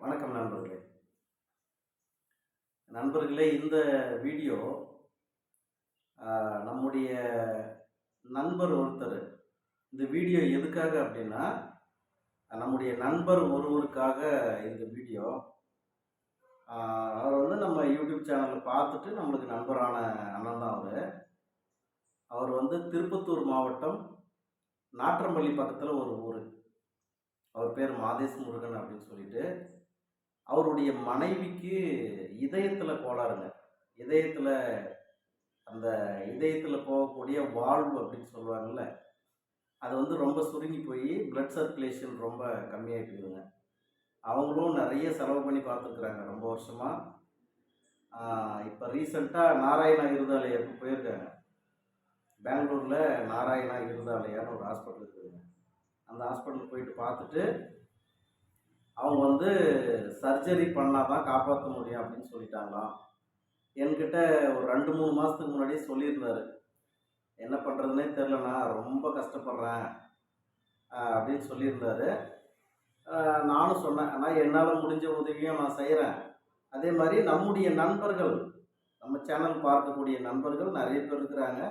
வணக்கம் நண்பர்களே. நண்பர்களே, இந்த வீடியோ நம்முடைய நண்பர் ஒருத்தர். இந்த வீடியோ எதுக்காக அப்படின்னா, நம்முடைய நண்பர் ஒருவருக்காக இந்த வீடியோ. அவர் நம்ம யூடியூப் சேனலில் பார்த்துட்டு நம்மளுக்கு நண்பரான அண்ணன் தான் அவர். அவர் திருப்பத்தூர் மாவட்டம் நாற்றம்பள்ளி பக்கத்தில் ஒரு ஊர். அவர் பேர் மாதேஷ் முருகன் அப்படின்னு சொல்லிட்டு. அவருடைய மனைவிக்கு இதயத்தில் கோளாறுங்க. இதயத்தில் அந்த இதயத்தில் போகக்கூடிய வால்வு அப்படின்னு சொல்லுவாங்கள்ல, அது ரொம்ப சுருங்கி போய் பிளட் சர்க்குலேஷன் ரொம்ப கம்மியாகிட்டுதுங்க. அவங்களும் நிறைய செலவு பண்ணி பார்த்துருக்குறாங்க ரொம்ப வருஷமாக. இப்போ ரீசெண்டாக நாராயணா இருதாலயாவுக்கு போயிருக்காங்க. பெங்களூரில் நாராயணா இருதாலயான்னு ஒரு ஹாஸ்பிட்டல் இருக்குதுங்க. அந்த ஹாஸ்பிட்டலுக்கு போயிட்டு பார்த்துட்டு அவங்க சர்ஜரி பண்ணால் தான் காப்பாற்ற முடியும் அப்படின்னு சொல்லிட்டாங்களாம். என்கிட்ட ஒரு 2-3 மாதத்துக்கு முன்னாடியே சொல்லியிருந்தார். என்ன பண்ணுறதுனே தெரிலண்ணா, ரொம்ப கஷ்டப்படுறேன் அப்படின்னு சொல்லியிருந்தார். நானும் சொன்னேன், ஆனால் என்னால் முடிஞ்ச உதவியும் நான் செய்கிறேன். அதே மாதிரி நம்முடைய நண்பர்கள், நம்ம சேனல் பார்க்கக்கூடிய நண்பர்கள் நிறைய பேர் இருக்கிறாங்க.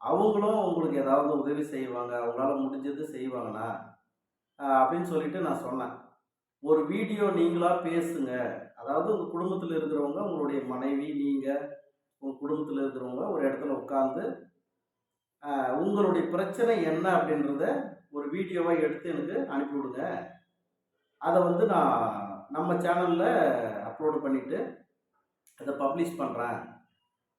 அவங்களும் உங்களுக்கு ஏதாவது உதவி செய்வாங்க, அவங்களால முடிஞ்சது செய்வாங்கண்ணா அப்படின்னு சொல்லிட்டு நான் சொன்னேன். ஒரு வீடியோ நீங்களாக பேசுங்க. அதாவது உங்கள் குடும்பத்தில் இருக்கிறவங்க, உங்களுடைய மனைவி, நீங்கள், உங்கள் குடும்பத்தில் இருக்கிறவங்க ஒரு இடத்துல உட்காந்து உங்களுடைய பிரச்சனை என்ன அப்படின்றத ஒரு வீடியோவாக எடுத்து எனக்கு அனுப்பிவிடுங்க. அதை நான் நம்ம சேனலில் அப்லோடு பண்ணிவிட்டு அதை பப்ளிஷ் பண்ணுறேன்.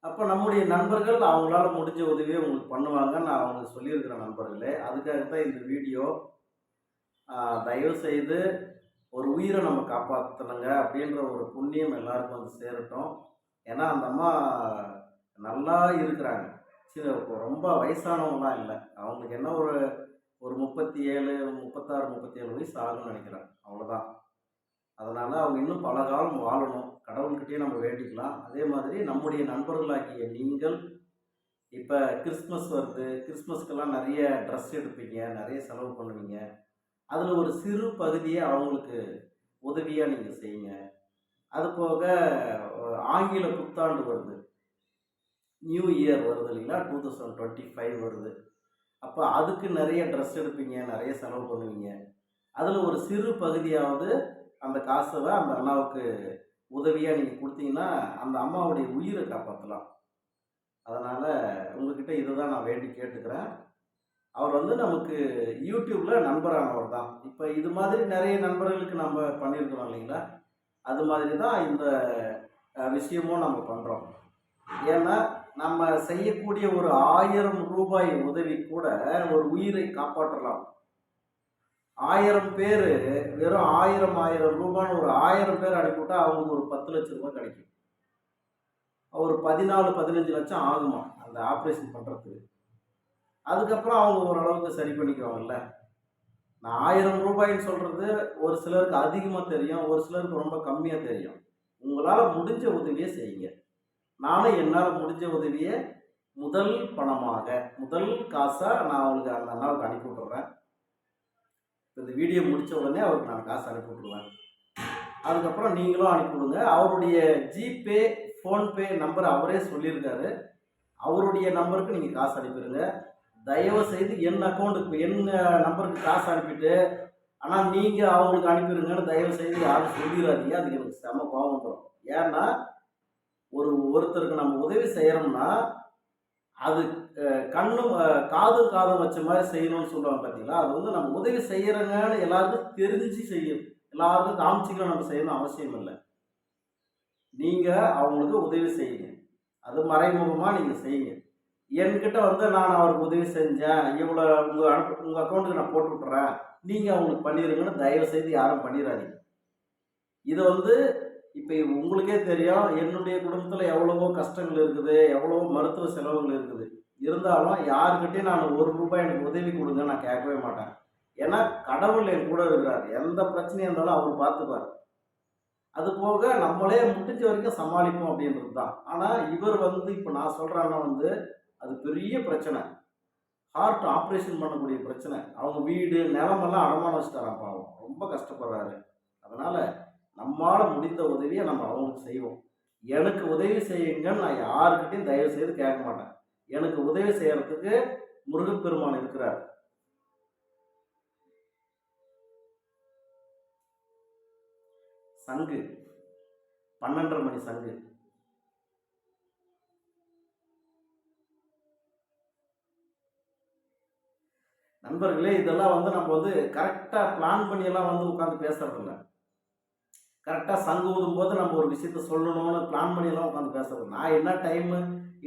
அப்போ நம்முடைய நண்பர்கள் அவங்களால முடிஞ்ச உதவியை உங்களுக்கு பண்ணுவாங்கன்னு நான் அவங்களுக்கு சொல்லியிருக்கிறேன். நண்பர்களே, அதுக்காக தான் இந்த வீடியோ. தயவுசெய்து ஒரு உயிரை நம்ம காப்பாற்றணுங்க அப்படின்ற ஒரு புண்ணியம் எல்லாருக்கும் சேரட்டும். ஏன்னா அந்த அம்மா நல்லா இருக்கிறாங்க. சரி, ரொம்ப வயசானவங்களாம் இல்லை. அவங்களுக்கு என்ன ஒரு 37, 36, 37 வயசு ஆகும்னு நினைக்கிறேன். அவ்வளோதான். அதனால் அவங்க இன்னும் பல காலம் வாழணும். கடவுள்கிட்டயே நம்ம வேண்டிக்கலாம். அதே மாதிரி நம்முடைய நண்பர்களாகிய நீங்கள் இப்போ கிறிஸ்மஸ் வருது. கிறிஸ்மஸ்க்கெல்லாம் நிறைய ட்ரெஸ் எடுப்பீங்க, நிறைய செலவு பண்ணுவீங்க. அதில் ஒரு சிறு பகுதியை அவங்களுக்கு உதவியாக நீங்கள் செய்யுங்க. அது போக ஆங்கில புத்தாண்டு வருது, நியூ இயர் வருது இல்லைங்களா, 2025 வருது. அப்போ அதுக்கு நிறைய ட்ரெஸ் எடுப்பீங்க, நிறைய செலவு பண்ணுவீங்க. அதில் ஒரு சிறு பகுதியாவது அந்த காசை அந்த அண்ணாவுக்கு உதவியாக நீங்கள் கொடுத்தீங்கன்னா அந்த அம்மாவுடைய உயிரை காப்பாற்றலாம். அதனால் உங்ககிட்ட இதை தான் நான் வேண்டி கேட்டுக்கிறேன். அவர் நமக்கு யூடியூப்பில் நண்பரானவர் தான். இப்போ இது மாதிரி நிறைய நண்பர்களுக்கு நம்ம பண்ணியிருக்கிறோம் இல்லைங்களா, அது மாதிரி தான் இந்த விஷயமும் நம்ம பண்ணுறோம். ஏன்னா நம்ம செய்யக்கூடிய ஒரு 1000 ரூபாய் உதவி கூட ஒரு உயிரை காப்பாற்றலாம். 1000 பேர் வெறும் 1000 ரூபான்னு ஒரு 1000 பேர் அனுப்பிவிட்டா அவங்களுக்கு ஒரு 10 லட்சம் ரூபாய் கிடைக்கும். ஒரு 14-15 லட்சம் ஆகுமா அந்த ஆப்ரேஷன் பண்ணுறதுக்கு. அதுக்கப்புறம் அவங்க ஓரளவுக்கு சரி பண்ணிக்குவாங்கல்ல. நான் 1000 ரூபாய்ன்னு சொல்கிறது ஒரு சிலருக்கு அதிகமாக தெரியும், ஒரு சிலருக்கு ரொம்ப கம்மியாக தெரியும். உங்களால் முடிஞ்ச உதவியை செய்யுங்க. நானும் என்னால் முடிஞ்ச உதவியை முதல் பணமாக, முதல் காசாக நான் அவங்களுக்கு அந்த அண்ணாவுக்கு அனுப்பி விட்றேன். இந்த வீடியோ முடித்த உடனே அவருக்கு நான் காசு அனுப்பி விட்ருவேன். அதுக்கப்புறம் நீங்களும் அனுப்பிவிடுங்க. அவருடைய ஜிபே, ஃபோன்பே நம்பர் அவரே சொல்லியிருக்காரு. அவருடைய நம்பருக்கு நீங்கள் காசு அனுப்பிடுங்க. தயவு செய்து என் அக்கௌண்ட்டுக்கு, என் நம்பருக்கு காசு அனுப்பிட்டு ஆனால் நீங்கள் அவங்களுக்கு அனுப்பிடுங்கன்னு தயவு செய்து யாரும் சொல்லிடாதீங்க. அதுக்கு எனக்கு செம கோபம் வந்துடும். ஏன்னா ஒருத்தருக்கு நம்ம உதவி செய்கிறோம்னா அது கண்ணும் காதும் வச்ச மாதிரி செய்யணும்னு சொல்லுவாங்க பார்த்தீங்களா. அது நம்ம உதவி செய்கிறோங்கன்னு எல்லாருக்கும் தெரிஞ்சு செய்யும், எல்லாருக்கும் காமிச்சிக்கலாம் நம்ம செய்யணும் அவசியம் இல்லை. நீங்கள் அவங்களுக்கு உதவி செய்யுங்க, அது மறைமுகமாக நீங்கள் செய்யுங்க. என்கிட்ட நான் அவருக்கு உதவி செஞ்சேன், இவ்வளோ உங்கள் அக்கௌண்ட்டுக்கு நான் போட்டு விட்டுறேன், நீங்கள் அவங்களுக்கு பண்ணிடுங்கன்னு தயவு செய்து யாரும் பண்ணிடாதீங்க. இது இப்போ உங்களுக்கே தெரியும், என்னுடைய குடும்பத்தில் எவ்வளவோ கஷ்டங்கள் இருக்குது, எவ்வளவோ மருத்துவ செலவுகள் இருக்குது. இருந்தாலும் யாருக்கிட்டையும் நான் 1 ரூபாய் எனக்கு உதவி கொடுங்க நான் கேட்கவே மாட்டேன். ஏன்னா கடவுள் என் கூட இருக்கிறார். எந்த பிரச்சனையாக இருந்தாலும் அவர் பார்த்துப்பார். அது போக நம்மளே முடிஞ்ச வரைக்கும் சமாளிப்போம் அப்படின்றது தான். ஆனால் இவர் இப்போ நான் சொல்கிறேன்னா அது பெரிய பிரச்சனை. ஹார்ட் ஆப்ரேஷன் பண்ணக்கூடிய பிரச்சனை. அவங்க வீடு நிலமெல்லாம் அடமானம் வச்சுட்டாராம் பாவம். ரொம்ப கஷ்டப்படுறாரு. அதனால் நம்மால் முடிந்த உதவியை நம்ம அவங்களுக்கு செய்வோம். எனக்கு உதவி செய்யுங்கன்னு நான் யாருக்கிட்டையும் தயவு செய்து கேட்க மாட்டேன். எனக்கு உதவி செய்யறதுக்கு முருகப்பெருமான் இருக்கிறார். சங்கு 12:30 மணி சங்கு. நண்பர்களே, இதெல்லாம் நம்ம கரெக்டாக பிளான் பண்ணியெல்லாம் உட்காந்து பேசுறதில்ல. கரெக்டாக சங்கு ஊதும் போது நம்ம ஒரு விஷயத்த சொல்லணும்னு பிளான் பண்ணியெல்லாம் உட்காந்து பேசுறது. நான் என்ன டைமு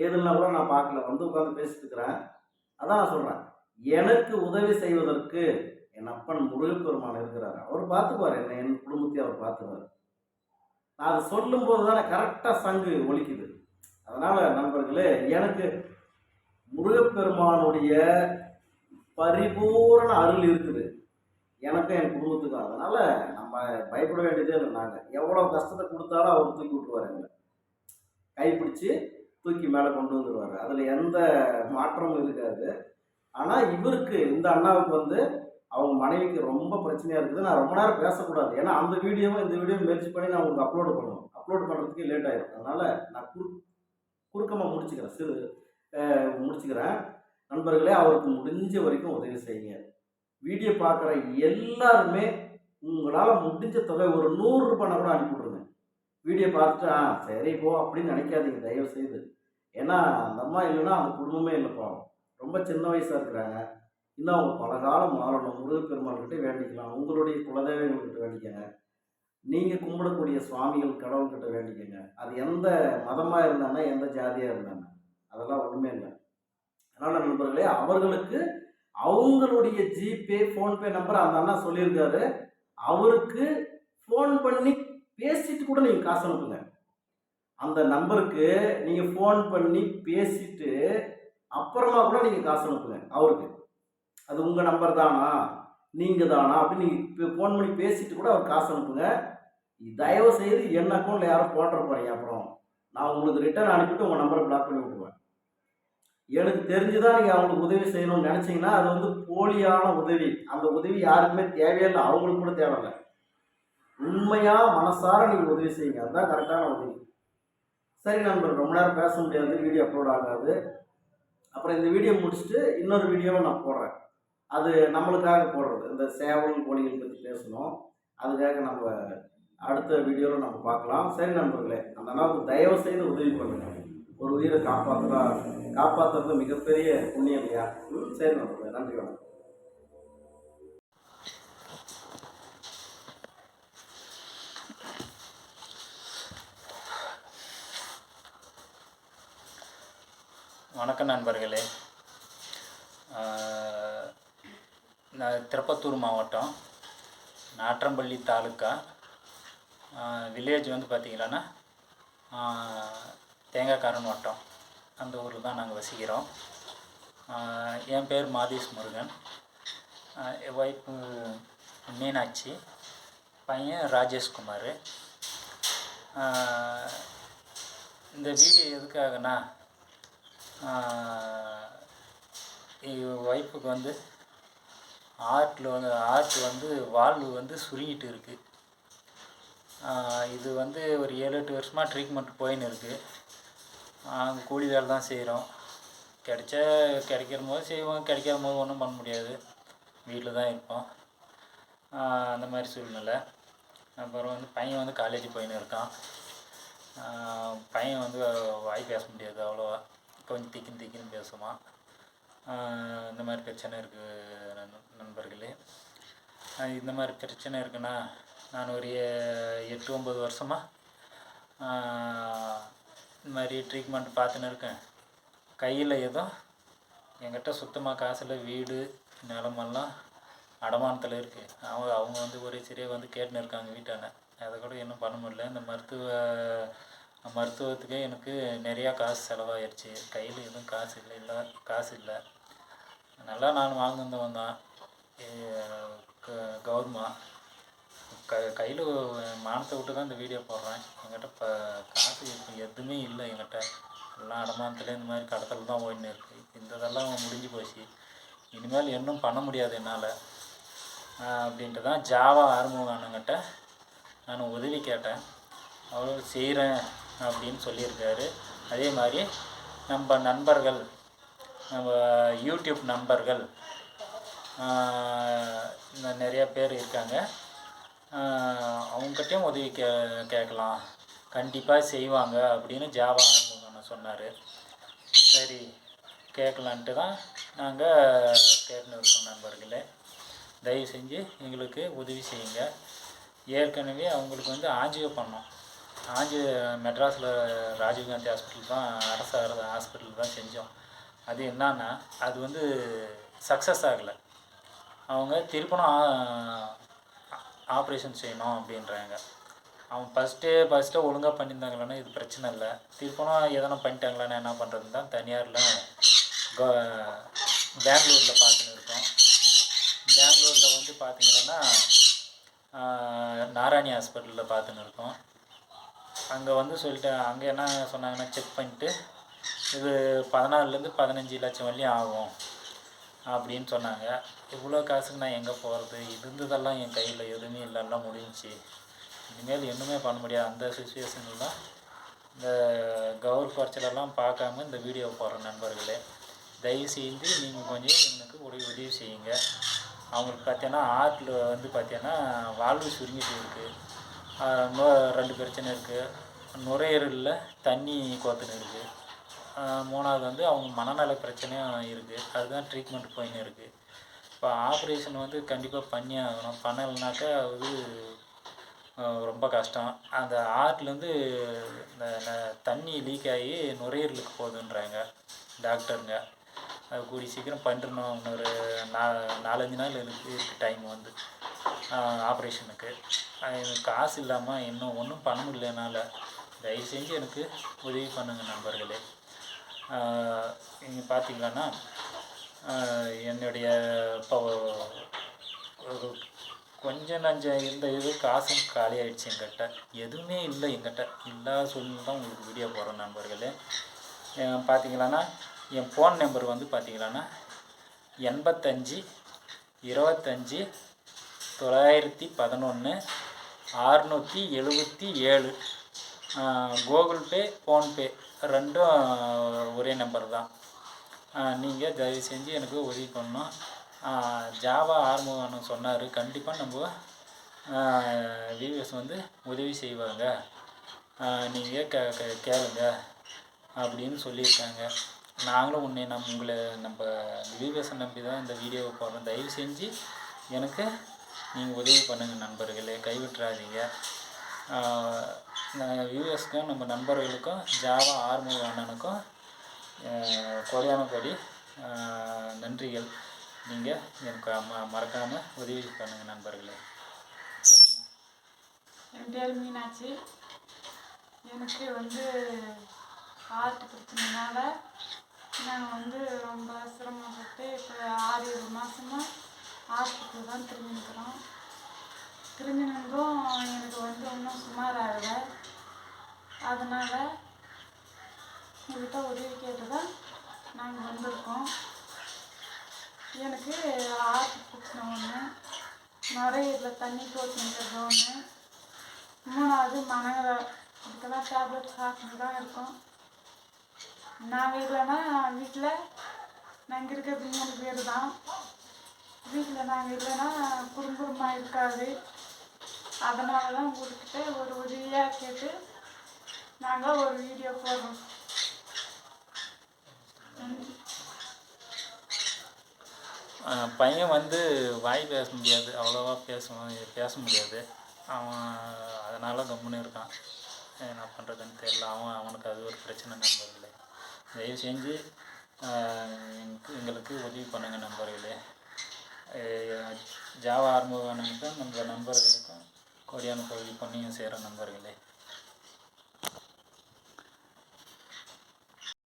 ஏதுன்னா கூட நான் பார்க்கல, உட்காந்து பேசிட்டு இருக்கிறேன். அதான் நான் சொல்கிறேன், எனக்கு உதவி செய்வதற்கு என் அப்பன் முருகப்பெருமான் இருக்கிறார். அவர் பார்த்துக்குவார், என் குடும்பத்தையும் அவர் பார்த்துக்குவார். நான் அதை சொல்லும்போது தானே கரெக்டாக சங்கு ஒலிக்குது. அதனால் நண்பர்களே, எனக்கு முருகப்பெருமானுடைய பரிபூரண அருள் இருக்குது எனக்கும் என் குடும்பத்துக்கும். அதனால் நம்ம பயப்பட வேண்டியதே இல்லை. நாங்கள் எவ்வளோ கஷ்டத்தை கொடுத்தாலும் அவர் தூக்கி விட்டுருவார், எங்களை கைப்பிடிச்சி தூக்கி மேலே கொண்டு வந்துடுவார். அதில் எந்த மாற்றமும் இருக்காது. ஆனால் இவருக்கு, இந்த அண்ணாவுக்கு அவங்க மனைவிக்கு ரொம்ப பிரச்சனையாக இருக்குது. நான் ரொம்ப நேரம் பேசக்கூடாது, ஏன்னா அந்த வீடியோவும் இந்த வீடியோவும் முயற்சி பண்ணி நான் உங்களுக்கு அப்லோடு பண்ணணும். அப்லோடு பண்ணுறதுக்கு லேட் ஆகிடும். அதனால் நான் குறுக்கமாக முடிச்சுக்கிறேன். நண்பர்களே, அவருக்கு முடிஞ்ச வரைக்கும் உதவி செய்யுங்க. வீடியோ பார்க்குற எல்லாருமே உங்களால் முடிஞ்ச தொகை ஒரு 100 ரூபாய் கூட அனுப்பிவிட்ருங்க. வீடியோ பார்த்துட்டு சரி போ அப்படின்னு நினைக்காதீங்க தயவு செய்து. ஏன்னா அந்த அம்மா இல்லைன்னா அந்த குடும்பமே இல்லைப்பா. ரொம்ப சின்ன வயசாக இருக்கிறாங்க. இன்னும் அவங்க பல காலம் மாறணும். முருகப்பெருமான்கிட்ட வேண்டிக்கலாம். உங்களுடைய குலதெய்வங்கள்கிட்ட வேண்டிக்கங்க. நீங்கள் கும்பிடக்கூடிய சுவாமிகள் கடவுள்கிட்ட வேண்டிக்கங்க. அது எந்த மதமாக இருந்தானே, எந்த ஜாதியாக இருந்தானே, அதெல்லாம் ஒன்றுமே இல்லை. அதனால் நண்பர்களே, அவர்களுக்கு அவங்களுடைய ஜிபே ஃபோன்பே நம்பர் அந்த அண்ணா சொல்லியிருக்காரு. அவருக்கு ஃபோன் பண்ணி பேசிட்டு கூட நீங்கள் காசு அனுப்புங்க. அந்த நம்பருக்கு நீங்கள் ஃபோன் பண்ணி பேசிட்டு அப்புறமா கூட நீங்கள் காசு அனுப்புங்க அவருக்கு. அது உங்கள் நம்பர் தானா, நீங்கள் தானா அப்படின்னு நீங்கள் ஃபோன் பண்ணி பேசிட்டு கூட அவர் காசு அனுப்புங்க. தயவு செய்து என் அக்கௌண்ட்டில் யாரும் போட்டுற போகிறீங்க. அப்புறம் நான் உங்களுக்கு ரிட்டர்ன் அனுப்பிட்டு உங்கள் நம்பரை பிளாக் பண்ணி விட்டுருவேன். எனக்கு தெரிஞ்சுதான் நீங்கள் அவங்களுக்கு உதவி செய்யணும்னு நினச்சிங்கன்னா அது போலியான உதவி. அந்த உதவி யாருக்குமே தேவையில்லை, அவங்களுக்கு கூட தேவையில்லை. உண்மையாக மனசார நீங்கள் உதவி செய்யுங்க, அதுதான் கரெக்டான உதவி. சரி நண்பர், ரொம்ப நேரம் பேச முடியாது, வீடியோ அப்லோட் ஆகாது. அப்புறம் இந்த வீடியோ முடிச்சுட்டு இன்னொரு வீடியோவை நான் போடுறேன். அது நம்மளுக்காக போடுறது. இந்த சேவல் கோழிகள் பற்றி பேசணும், அதுக்காக நம்ம அடுத்த வீடியோவில் நம்ம பார்க்கலாம். சரி நண்பர்களே, அந்த அண்ணாவுக்கு தயவு செய்து உதவி பண்ணுங்க. ஒரு உயிரை காப்பாற்றுறது மிகப்பெரிய புண்ணியம் இல்லையா? சரி நண்பர்களே, நன்றி, வணக்கம். வணக்கம் நண்பர்களே. நான் திருப்பத்தூர் மாவட்டம், நாட்றம்பள்ளி தாலுக்கா, வில்லேஜ் பார்த்திங்கன்னா தேங்காய்காரன் வட்டம். அந்த ஊரில் தான் நாங்கள் வசிக்கிறோம். என் பேர் மாதேஷ் முருகன், என் ஒய்ஃபு மீனாட்சி, பையன் ராஜேஷ்குமார். இந்த வீடியோ எதுக்காகனா, ஒய்ஃபுக்கு ஹார்ட் வால்வு சுருங்கிட்டு இருக்குது. இது ஒரு 7-8 வருஷமாக ட்ரீட்மெண்ட் போயின்னு இருக்குது. கூலி வேலை தான் செய்கிறோம். கிடைக்கிற போது செய்வோம், கிடைக்காத போது ஒன்றும் பண்ண முடியாது, வீட்டில் தான் இருப்போம். அந்த மாதிரி சூழ்நிலை. அப்புறம் பையன் காலேஜ் போயின்னு இருக்கான். பையன் வாய் பேச முடியாது அவ்வளோவா, கொஞ்சம் திக்கின்னு பேசுவான். இந்த மாதிரி பிரச்சனை இருக்குது நண்பர்களே. இந்த மாதிரி பிரச்சனை இருக்குன்னா, நான் ஒரு 8-9 வருஷமாக இந்த மாதிரி ட்ரீட்மெண்ட் பார்த்துன்னு இருக்கேன். கையில் என்கிட்ட சுத்தமாக காசில், வீடு நிலமெல்லாம் அடமானத்தில் இருக்குது. அவங்க ஒரு சரியாக கேட்டுன்னு இருக்காங்க வீட்டான. அதை கூட இன்னும் பண்ண முடியல. இந்த மருத்துவத்துக்கே எனக்கு நிறையா காசு செலவாகிடுச்சு. கையில் எதுவும் காசு இல்லை. நல்லா நான் வாழ்ந்துருந்தவன் தான். கௌரவமாக கையில் மானத்தை விட்டு தான் இந்த வீடியோ போடுறேன். என்கிட்ட காசு எதுவுமே இல்லை. என்கிட்ட எல்லாம் அடமானத்தில் இந்த மாதிரி கடத்தல் தான் ஓடின்னு இருக்குது. இதெல்லாம் முடிஞ்சு போச்சு. இனிமேல் இன்னும் பண்ண முடியாது என்னால் அப்படின்ட்டு தான் ஜாவா ஆறுமுகங்கிட்ட நான் உதவி கேட்டேன். அவர் செய்கிறேன் அப்படின்னு சொல்லியிருக்காரு. அதே மாதிரி நம்ம நண்பர்கள், நம்ம யூடியூப் நண்பர்கள் நிறைய பேர் இருக்காங்க. அவங்ககிட்டையும் உதவி கேட்கலாம், கண்டிப்பாக செய்வாங்க அப்படின்னு ஜாவா ஆரம்பம் சொன்னார். சரி கேட்கலான்ட்டு தான் நாங்கள் கேட்டுன்னு இருக்கோம். நண்பர்களே, தயவு செஞ்சு எங்களுக்கு உதவி செய்யுங்க. ஏற்கனவே அவங்களுக்கு வந்து ஆஞ்சியோ பண்ணோம். மெட்ராஸில் ராஜீவ்காந்தி ஹாஸ்பிட்டல் தான், அரசு ஹாஸ்பிட்டல் தான் செஞ்சோம். அது என்னன்னா, அது வந்து சக்ஸஸ் ஆகலை. அவங்க திருப்பணும் ஆப்ரேஷன் செய்யணும் அப்படின்றாங்க. அவங்க ஃபஸ்ட்டு ஒழுங்காக பண்ணியிருந்தாங்களான்னா இது பிரச்சனை இல்லை. திருப்பணும் எதனா பண்ணிட்டாங்களான்னா என்ன பண்ணுறதுன்னு தான் தனியாரில் பெங்களூரில் பார்த்துன்னு இருக்கோம். பெங்களூரில் வந்து பார்த்திங்கன்னா நாராயணி ஹாஸ்பிட்டலில் பார்த்துன்னு இருக்கோம். அங்கே வந்து சொல்லிட்டு அங்கே என்ன சொன்னாங்கன்னா, செக் பண்ணிட்டு இது 14 to 15 லட்சம் வரலையும் ஆகும் அப்படின்னு சொன்னாங்க. இவ்வளோ காசுக்கு நான் எங்கே போகிறது? இருந்ததெல்லாம் என் கையில் எதுவுமே இல்லைன்னா முடிஞ்சிச்சு. இனிமேல் இன்னுமே பண்ண முடியாது. அந்த சுச்சுவேஷன்லாம் இந்த கௌர் குறைச்சலெல்லாம் பார்க்காம இந்த வீடியோ போடுற நண்பர்களே, தயவு செஞ்சு நீங்கள் கொஞ்சம் எனக்கு உதவி செய்யுங்க. அவங்களுக்கு பார்த்தீங்கன்னா ஆர்ட்டில் வந்து பார்த்தீங்கன்னா வாழ்வு சுருங்கிட்டு இருக்குது. 2 பிரச்சனை இருக்குது. நுரையீரலில் தண்ணி கோத்துன்னு இருக்குது. 3வது வந்து அவங்க மனநல பிரச்சனையும் இருக்குது. அதுதான் ட்ரீட்மெண்ட் போயின்னு இருக்குது. இப்போ ஆப்ரேஷன் வந்து கண்டிப்பாக பண்ணி ஆகணும். பண்ணலைனாக்கா அது ரொம்ப கஷ்டம். அந்த ஆர்ட்லேருந்து இந்த தண்ணி லீக் ஆகி நுரையீரலுக்கு போகுதுன்றாங்க டாக்டருங்க. அது கூடி சீக்கிரம் பண்ணிடணும். இன்னொரு 4-5 நாள் இருக்குது டைம் வந்து ஆப்ரேஷனுக்கு. எனக்கு காசு இல்லாமல் இன்னும் ஒன்றும் பண்ண முடியல என்னால். தயவு செஞ்சு எனக்கு உதவி பண்ணுங்கள் நண்பர்களே. நீங்கள் பார்த்தீங்கன்னா என்னுடைய இப்போ ஒரு கொஞ்சம் நஞ்சம் இருந்த இது காசும் காலி ஆகிடுச்சு. என்கிட்ட எதுவுமே இல்லை. என்கிட்ட இல்லாத சூழ்நிலை தான் உங்களுக்கு வீடியோ போடுறேன் நண்பர்களே. பார்த்தீங்களான்னா என் ஃபோன் நம்பர் வந்து பார்த்தீங்களான்னா 85 25 911 677. கூகுள் பே, ஃபோன்பே ரெண்டும் ஒரே நம்பர் தான். நீங்கள் தயவு செஞ்சு எனக்கு உதவி பண்ணணும். ஜாவா ஆரம்பம் சொன்னார், கண்டிப்பாக நம்ம வியூவர்ஸ் வந்து உதவி செய்வாங்க, நீங்கள் கேளுங்க அப்படின்னு சொல்லியிருக்காங்க. நாங்களும் உங்களை நம்ம வியூவர்ஸை நம்பி தான் இந்த வீடியோவை போடுறோம். தயவு செஞ்சு எனக்கு நீங்கள் உதவி பண்ணுங்கள் நண்பர்களே, கைவிட்டுறாதீங்க. வியூவர்ஸ்க்கும் நம்ம நண்பர்களுக்கும் ஜாவா ஆரம்பம் கொடியான கொடி நன்றிகள். நீங்கள் எனக்கு மறக்காமல் உதவி பண்ணுங்கள் நண்பர்களே. என் பேர் மீனாட்சி. எனக்கு வந்து ஹார்ட் பிரச்சனைனால நான் வந்து ரொம்ப சிரமப்பட்டு இப்போ 6-7 மாதமாக ஹாஸ்பிட்டல் தான் திரும்பிக்கிறோம். எனக்கு வந்து ஒன்றும் சுமார் ஆகலை. அதனால் உங்கள்கிட்ட உதவி கேட்டு தான் நாங்கள் வந்திருக்கோம். எனக்கு ஹார்ட் பிரச்சனை ஒன்று, நுரையீரலில் தண்ணி போட்டுங்கிறது ஒன்று, 3வது மனநல, இதுக்கெல்லாம் டேப்லெட் சாப்பிட்டு தான் இருக்கோம். நாங்கள் இல்லைன்னா வீட்டில் நாங்கள் இருக்கிறது 3 பேர் தான். வீட்டில் நாங்கள் இல்லைன்னா குடும்பமாக இருக்காது. அதனால தான் உங்கள்கிட்ட ஒரு உதவியாக கேட்டு நாங்கள் ஒரு வீடியோ போடுறோம். பையன் வந்து வாய் பேச முடியாது, அவ்வளோவா பேச முடியாது. அவன் அதனால் கம்முன்னு இருக்கான். என்ன பண்ணுறதுன்னு தெரியல. அவனுக்கு அது ஒரு பிரச்சனை நண்பர்களே. தயவு செஞ்சு எங்களுக்கு உதவி பண்ணுங்கள் நண்பர்களே. ஜாவா ஆரம்பம் நம்ம நண்பர்களுக்கும் கொடியான உதவி பண்ணியும் செய்கிற நண்பர்களே.